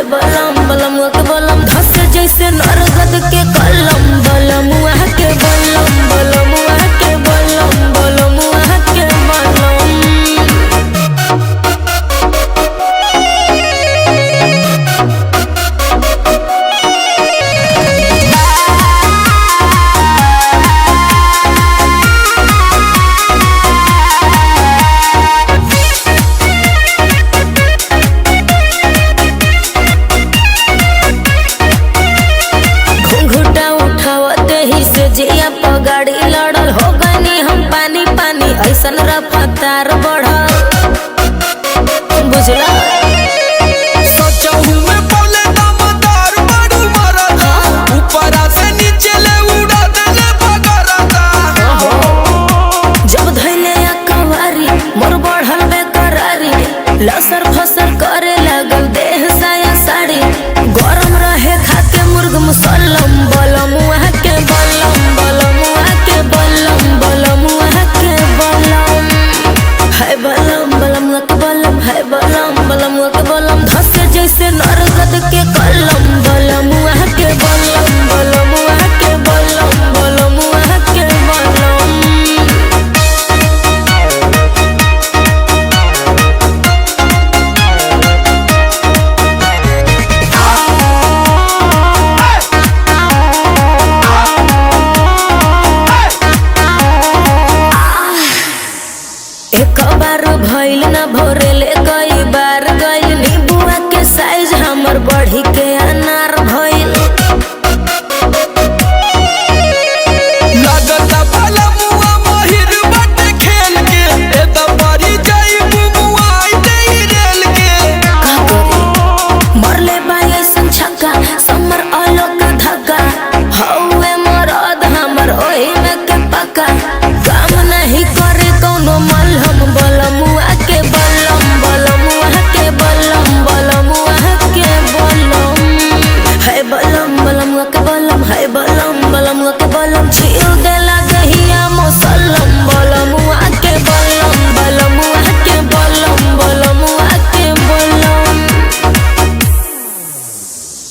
है बलम बलम के बलम धस जैसे नरगद के कलम बलम के बलम बलम के बलम बलम के बलम। जिया पगाड़ी लड़ल हो गनी हम पानी पानी ऐसन रफ्तार बढ़ल बुझला सोचहु में बोले दमदार बड़ू मरदा ऊपरा से नीचे ले उड़ा देले भगरदा। जब धैले कवारी मोर बढ़ल बेकरारी लसर फसर करे लगल देह साया साड़ी गरम रहे खाके मुर्ग मुसल्लम बलम के बलम बलम के बलम बलम के बलम है बलम बलम के बलम है बलम बलम के बलम।